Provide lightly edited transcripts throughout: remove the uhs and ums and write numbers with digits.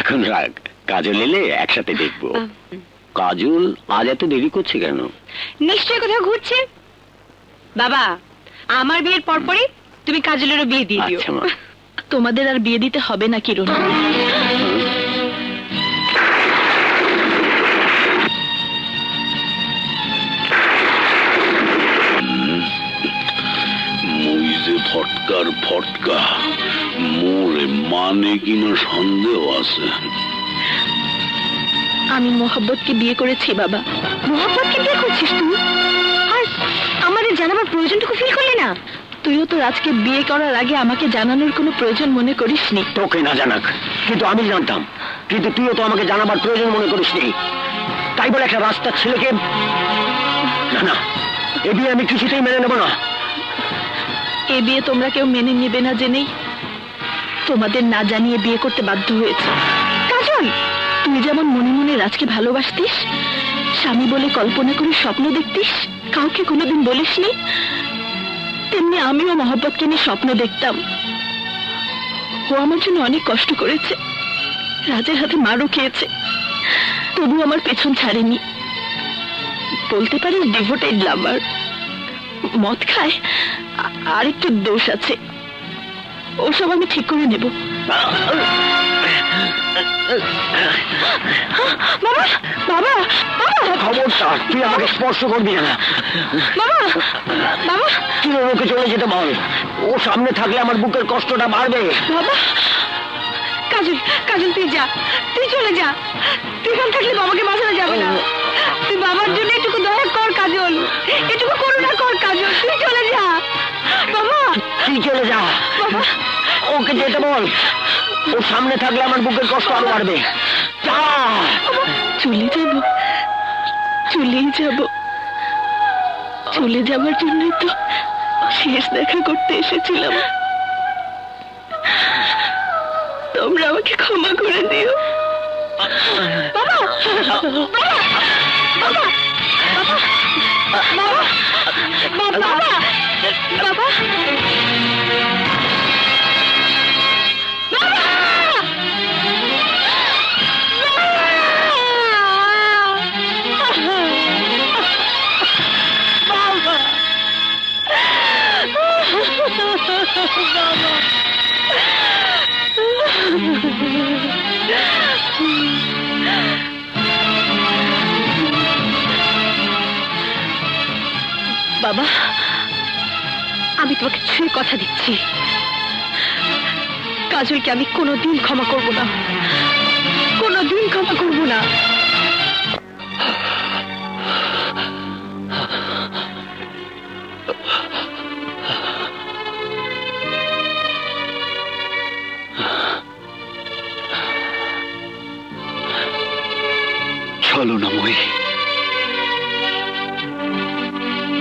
এখন রাগ, কাজল এলে একসাথে দেখবো। কাজল আজ এত দেরি করছে কেন? নিশ্চয়ই কোথাও ঘুরছে। বাবা, আমার বিয়ের পরপরই তুমি কাজলেরও বিয়ে দিয়ে দিও। আচ্ছা মা। তোমাদের আর বিয়ে দিতে হবে না কিরণ। মুইজে ফটকার ফটকা মোরে মানে কিনা সন্দেহ আছে। আমি মোহাব্বতকে বিয়ে করেছি বাবা। মোহাম্মদকে বিয়ে করছিস তুই? আর আমাদের জানাবার প্রয়োজনটুকু ফিল করলি না? তুইও তো রাজকে বিয়ে করার আগে আমাকে জানানোর কোনো প্রয়োজন মনে করিসনি। তোকে না জানাক, কিন্তু আমি জানতাম। কিন্তু তুইও তো আমাকে জানাবার প্রয়োজন মনে করিসনি। তাই বলে একটা রাস্তার ছেলেকে, না না, এ বিয়ে আমি কিছুতেই মেনে নেব না। এ বিয়ে তোমরা কেউ মেনে নেবে না জেনেই তোমাদের না জানিয়ে বিয়ে করতে বাধ্য হয়েছে। কাজল, তুই যেমন মনে মনে রাজকে ভালোবাসতিস, স্বামী বলে কল্পনা করে স্বপ্ন দেখতিস, কাউকে কোনোদিন বলিসনি, তেমনি আমিও মহব্বতকে নিয়ে স্বপ্ন দেখতাম। ও আমার জন্য অনেক কষ্ট করেছে, রাজের হাতে মারও খেয়েছে, তবু আমার পেছন ছাড়েনি। বলতে পারিস ডিভোটেড লাভার। মদ খায়, আর একটু দোষ আছে, ওসব আমি ঠিক করে নেব। বাবা, বাবা, বাবা, খবরদার তুই আমাকে স্পর্শ করবি না। বাবা, বাবা, তুই ওকে চলে যেতে বল। ও সামনে থাকলে আমার বুকের কষ্টটা বাড়বে। বাবা। কাজল, কাজল তুই যা, তুই চলে যা। তুই এখানে থাকলে বাবাকে বাঁচানো যাবে না। তুই বাবার জন্য এটুকু দয়া কর কাজল, এটুকু করুণা কর কাজল, তুই চলে যা। বাবা, তুই চলে যা। বাবা, ওকে যেতে বল। ও সামনে থাকলে আমার বুকের কষ্ট আরো বাড়বে। যা। চলে যাব, চলেই যাব। চলে যাবার জন্যই তো শেষ দেখা করতে এসেছিলাম। তোমরা আমাকে ক্ষমা করে দিও। বাবা, বাবা, বাবা, বাবা, বাবা, বাবা, বাবা, বাবা, আমি তোমাকে ছুঁয়ে কথা দিচ্ছি, কাজলকে আমি কোনোদিন ক্ষমা করব না, কোনোদিন ক্ষমা করব না। ছলনাময়ী,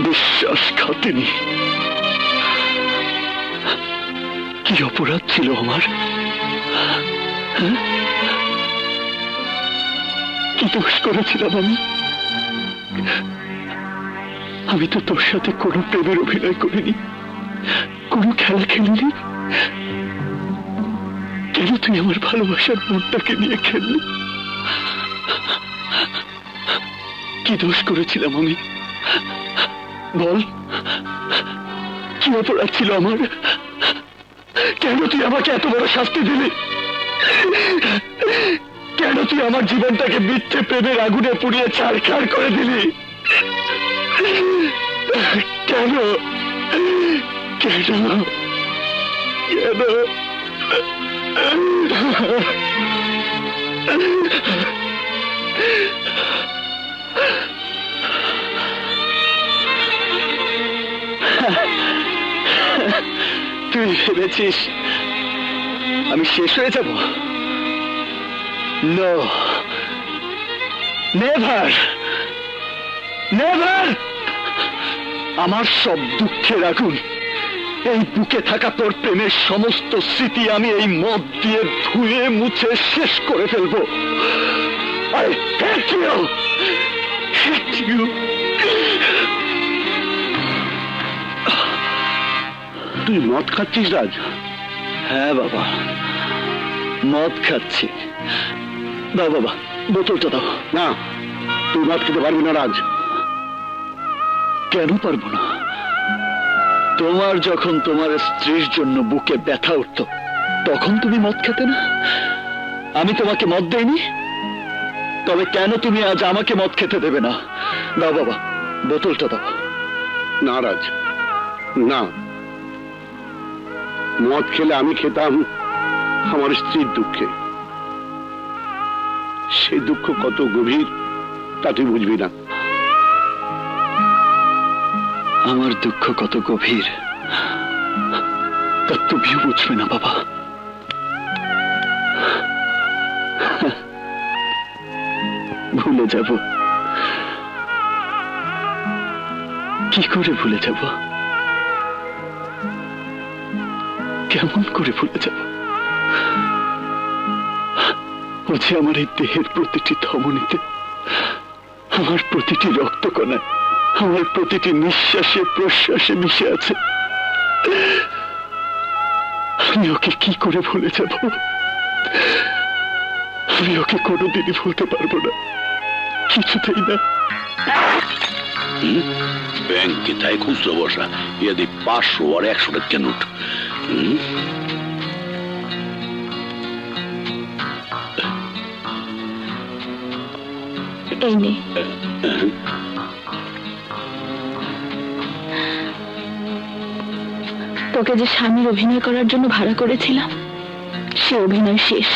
বিশ্বাসঘাতিনী, কি অপরাধ ছিল আমার? কি দোষ করেছিলাম আমি? আমি তো তোর সাথে কোনো প্রেমের অভিনয় করিনি, কোনো খেলা খেলিনি। কেন তুই আমার ভালোবাসার মনটাকে নিয়ে খেললি? কি দোষ করেছিলাম আমি? বল, কি অপরাধ ছিল আমার? কেন তুই আমাকে এত বড় শাস্তি দিলি? কেন তুই আমার জীবনটাকে মিথ্যে প্রেমের আগুনে পুড়িয়ে ছারখার করে দিলি? কেন কেন কেন? তুই ভেবেছিস আমি শেষ হয়ে যাব? No, never, never. আমার সব দুঃখের আগুন, এই বুকে থাকা তোর প্রেমের সমস্ত স্মৃতি আমি এই মদ দিয়ে ধুয়ে মুছে শেষ করে ফেলবো। I hate you! Hate you! তুই মদ খাচ্ছিস রাজ? হ্যাঁ বাবা, মদ খাচ্ছি। দাও বাবা, বোতলটা দাও। না, তুই মদ খেতে পারবি না রাজ। কেন পারবো না? তোমার যখন তোমার স্ত্রীর জন্য বুকে ব্যথা উঠত, তখন তুমি মদ খেতে না? আমি তোমাকে মদ দেইনি? তবে কেন তুমি আজ আমাকে মদ খেতে দেবে না? দাও বাবা, বোতলটা দাও। না রাজ, না। মদ খেলে আমি খেতাম আমার স্ত্রীর দুঃখে। সেই দুঃখ কত গভীর তা তুই বুঝবি না। আমার দুঃখ কত গভীর তা তুমিও বুঝবে না বাবা। ভুলে যাব? কি করে ভুলে যাব? কেমন করে ভুলে যাব? ও যে আমার এই দেহের প্রতিটি ধমনীতে, আমার প্রতিটি রক্তকণায়, আমার প্রতিটি নিঃশ্বাসে প্রশ্বাসে মিশে আছে। আমি ওকে কি করে ভুলে যাব? আমি ওকে কোনোদিনই ভুলতে পারবো না, কিছুতেই না। ব্যাংকে তাই খুচরো বসা ইয়াদি 500 আর 100 টাকা নোট। এই নে। তোকে যে স্বামীর অভিনয় করার জন্য ভাড়া করেছিলাম, সে অভিনয় শেষ।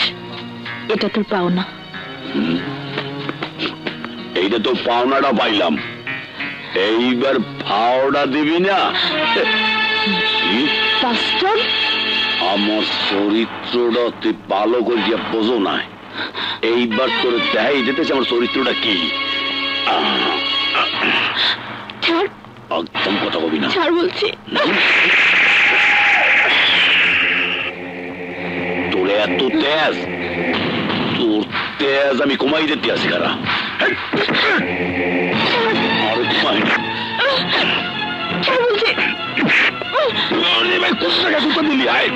এটা তোর পাওনা। এইটা তো পাওনাটা পাইলাম, এইবার ভাওটা দিবি না? পাস্টার, আমার চরিত্রটা তুই ভালো করিয়া বোঝো না। এইবার তোর দেখাই যেতেছে আমার চরিত্রটা কি। ছাড়, একদম কথা কবি না। ছাড় বলছি। তোর এত তেজ, তোর তেজ আমি কমাই দিতে আসি কারা। আরে কমাই না। ছাড় বলছি। আরে ভাই, কত টাকা কত দিলি? আয়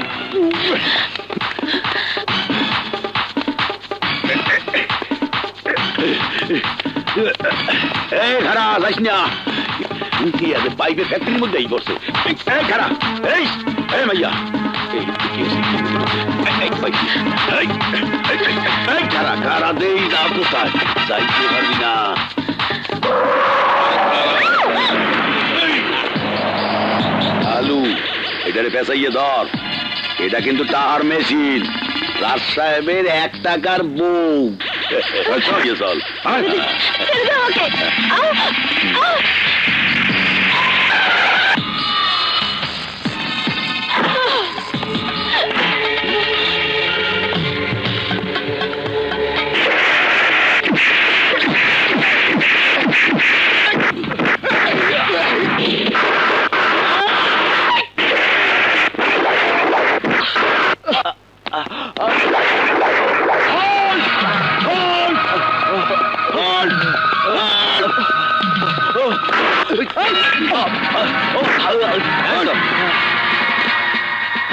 এই খারা যাইস না। কি আছে পাইপে ফ্যাক্টরির মধ্যেই করছে। এই খারা, এই এই মাইয়া, এই খারা খারা দেই না কোথায় যাইতে পারবি না। আলু এটারে পেঁচাইয়ে ধর, এটা কিন্তু টাহার মেশিন। রাজ সাহেবের 1 টাকার বউ। চল চল। ছেড়ে দাও আমাকে।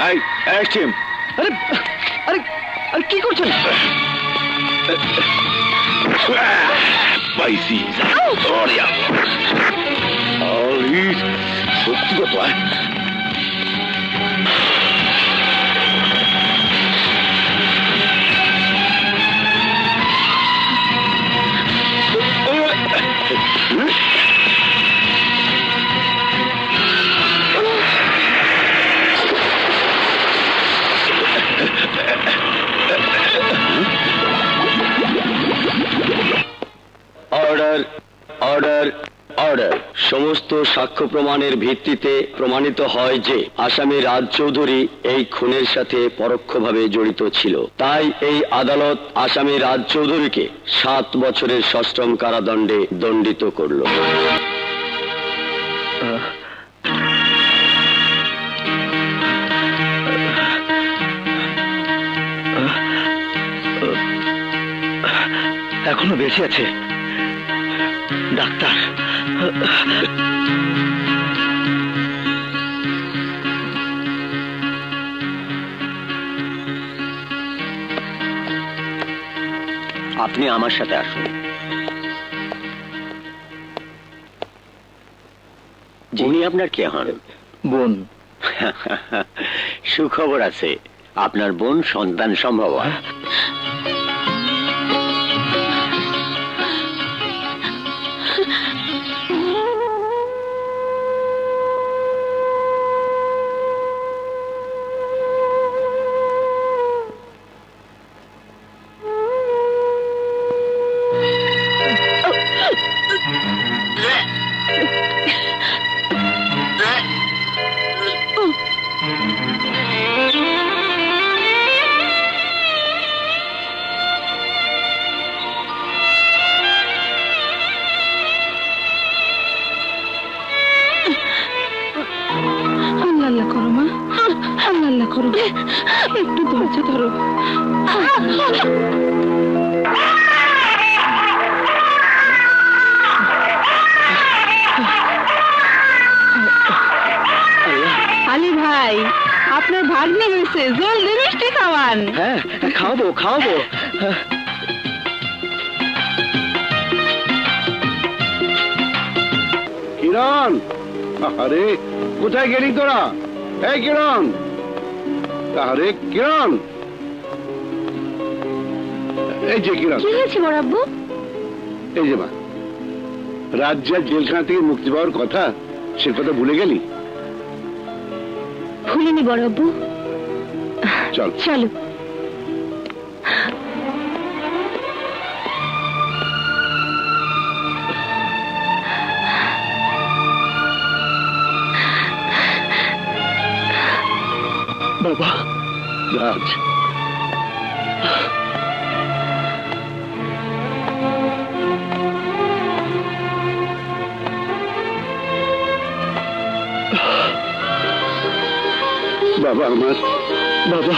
এই এসছিম। আরে আরে আরে কি করছেন? পাইছি সত্যি কথা। Order, order, order. সমস্ত সাক্ষ্য প্রমাণের ভিত্তিতে প্রমাণিত হয় যে আসামি রাজ চৌধুরী এই খুনের সাথে পরোক্ষভাবে জড়িত ছিল। তাই এই আদালত আসামি রাজ চৌধুরীকে 7 বছরের সশ্রম কারাদণ্ডে দণ্ডিত করল। এখনো বেঁচে আছে ডাক্তার। আপনি আমার সাথে আসুন। উনি আপনার কে হন? বোন। সুখবর আছে, আপনার বোন সন্তান সম্ভব। আল্লাহ আল্লাহ করো মা, আল্লাহ আল্লাহ করো, একটু ধৈর্য ধরো। আলী ভাই, আপনার ভাগ্নে হয়েছে, জলদি মিষ্টি খাওয়ান। হ্যাঁ, খাওয়াবো খাওয়াবো। কিরণ, আরে কোথায় গেলি তোরা? এই কিরণ, আরে কিরণ, এই যে কিরণ, কি হয়েছে বড় আব্বু? এই যে মা, রাজ্যের জেলখানা থেকে মুক্তি পাওয়ার কথা, সে কথা ভুলে গেলি? ভুলিনি বড় আব্বু, চল চলো। বাবা, রাজ, বাবা আমার, বাবা